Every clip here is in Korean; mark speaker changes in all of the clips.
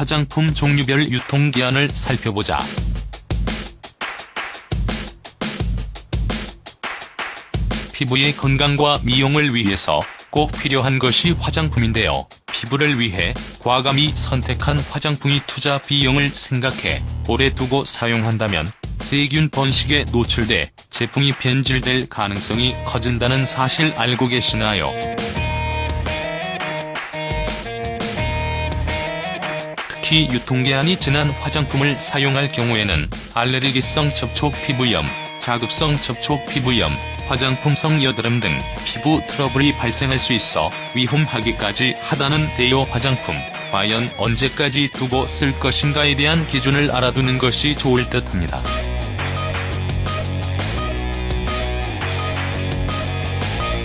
Speaker 1: 화장품 종류별 유통기한을 살펴보자. 피부의 건강과 미용을 위해서 꼭 필요한 것이 화장품인데요. 피부를 위해 과감히 선택한 화장품이 투자 비용을 생각해 오래 두고 사용한다면 세균 번식에 노출돼 제품이 변질될 가능성이 커진다는 사실 알고 계시나요? 특히 유통기한이 지난 화장품을 사용할 경우에는 알레르기성 접촉 피부염, 자극성 접촉 피부염, 화장품성 여드름 등 피부 트러블이 발생할 수 있어 위험하기까지 하다는데요. 화장품, 과연 언제까지 두고 쓸 것인가에 대한 기준을 알아두는 것이 좋을 듯합니다.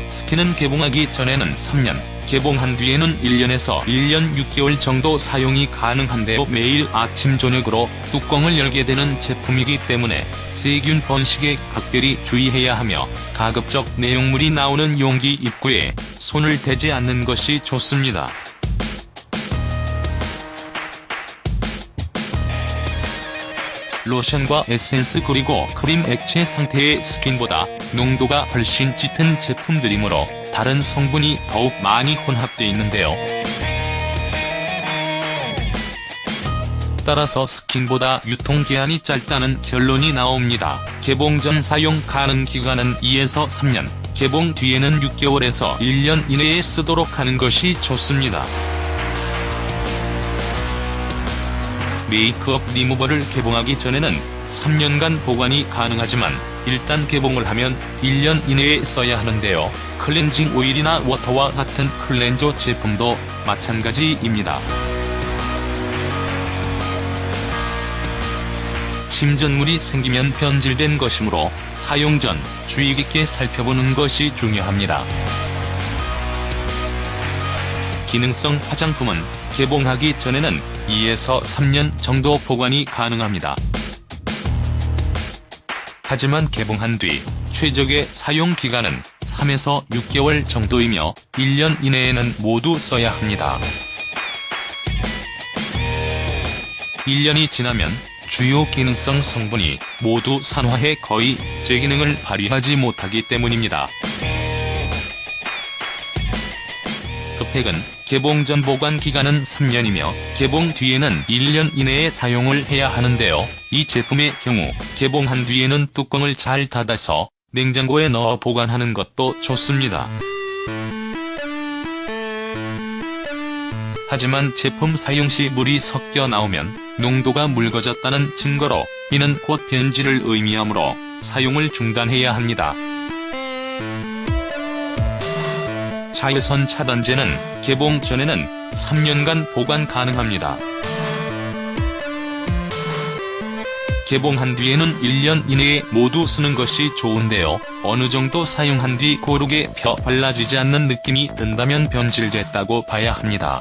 Speaker 1: 스킨은 개봉하기 전에는 3년, 개봉한 뒤에는 1년에서 1년 6개월 정도 사용이 가능한데요. 매일 아침 저녁으로 뚜껑을 열게 되는 제품이기 때문에 세균 번식에 각별히 주의해야 하며 가급적 내용물이 나오는 용기 입구에 손을 대지 않는 것이 좋습니다. 로션과 에센스 그리고 크림 액체 상태의 스킨보다 농도가 훨씬 짙은 제품들이므로 다른 성분이 더욱 많이 혼합돼 있는데요. 따라서 스킨보다 유통기한이 짧다는 결론이 나옵니다. 개봉 전 사용 가능 기간은 2에서 3년, 개봉 뒤에는 6개월에서 1년 이내에 쓰도록 하는 것이 좋습니다. 메이크업 리무버를 개봉하기 전에는 3년간 보관이 가능하지만 일단 개봉을 하면 1년 이내에 써야 하는데요. 클렌징 오일이나 워터와 같은 클렌저 제품도 마찬가지입니다. 침전물이 생기면 변질된 것이므로 사용 전 주의 깊게 살펴보는 것이 중요합니다. 기능성 화장품은 개봉하기 전에는 2에서 3년 정도 보관이 가능합니다. 하지만 개봉한 뒤 최적의 사용 기간은 3에서 6개월 정도이며 1년 이내에는 모두 써야 합니다. 1년이 지나면 주요 기능성 성분이 모두 산화해 거의 제 기능을 발휘하지 못하기 때문입니다. 흑팩은 개봉 전 보관 기간은 3년이며 개봉 뒤에는 1년 이내에 사용을 해야 하는데요. 이 제품의 경우 개봉한 뒤에는 뚜껑을 잘 닫아서 냉장고에 넣어 보관하는 것도 좋습니다. 하지만 제품 사용 시 물이 섞여 나오면 농도가 묽어졌다는 증거로 이는 곧 변질을 의미하므로 사용을 중단해야 합니다. 자외선 차단제는 개봉 전에는 3년간 보관 가능합니다. 개봉한 뒤에는 1년 이내에 모두 쓰는 것이 좋은데요. 어느 정도 사용한 뒤 고르게 펴 발라지지 않는 느낌이 든다면 변질됐다고 봐야 합니다.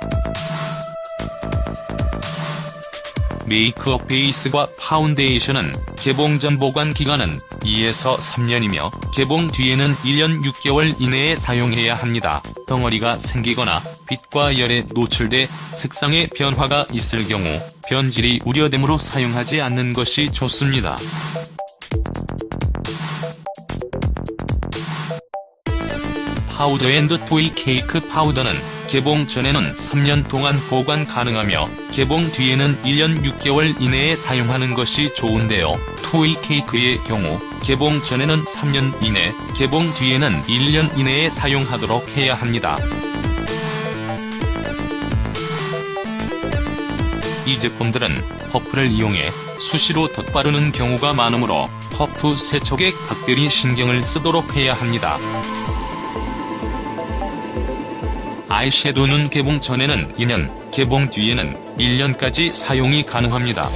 Speaker 1: 메이크업 베이스와 파운데이션은 개봉 전 보관 기간은 2에서 3년이며 개봉 뒤에는 1년 6개월 이내에 사용해야 합니다. 덩어리가 생기거나 빛과 열에 노출돼 색상의 변화가 있을 경우 변질이 우려되므로 사용하지 않는 것이 좋습니다. 파우더 앤드 토이 케이크 파우더는 개봉 전에는 3년 동안 보관 가능하며 개봉 뒤에는 1년 6개월 이내에 사용하는 것이 좋은데요. 토이 케이크의 경우 개봉 전에는 3년 이내, 개봉 뒤에는 1년 이내에 사용하도록 해야 합니다. 이 제품들은 퍼프를 이용해 수시로 덧바르는 경우가 많으므로 퍼프 세척에 각별히 신경을 쓰도록 해야 합니다. 아이섀도우는 개봉 전에는 2년, 개봉 뒤에는 1년까지 사용이 가능합니다.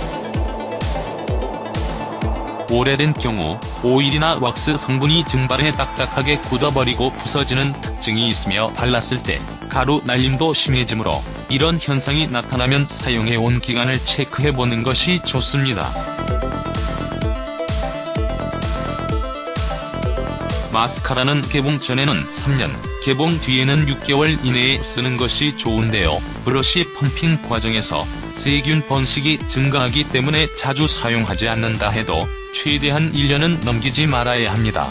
Speaker 1: 오래된 경우 오일이나 왁스 성분이 증발해 딱딱하게 굳어버리고 부서지는 특징이 있으며 발랐을 때 가루 날림도 심해지므로 이런 현상이 나타나면 사용해온 기간을 체크해보는 것이 좋습니다. 마스카라는 개봉 전에는 3년, 개봉 뒤에는 6개월 이내에 쓰는 것이 좋은데요. 브러쉬 펌핑 과정에서 세균 번식이 증가하기 때문에 자주 사용하지 않는다 해도 최대한 1년은 넘기지 말아야 합니다.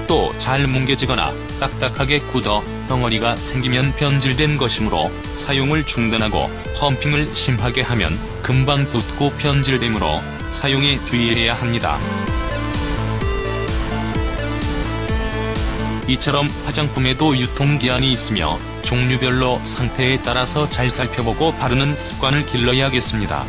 Speaker 1: 또 잘 뭉개지거나 딱딱하게 굳어 덩어리가 생기면 변질된 것이므로 사용을 중단하고 펌핑을 심하게 하면 금방 붓고 변질되므로 사용에 주의해야 합니다. 이처럼 화장품에도 유통기한이 있으며 종류별로 상태에 따라서 잘 살펴보고 바르는 습관을 길러야겠습니다.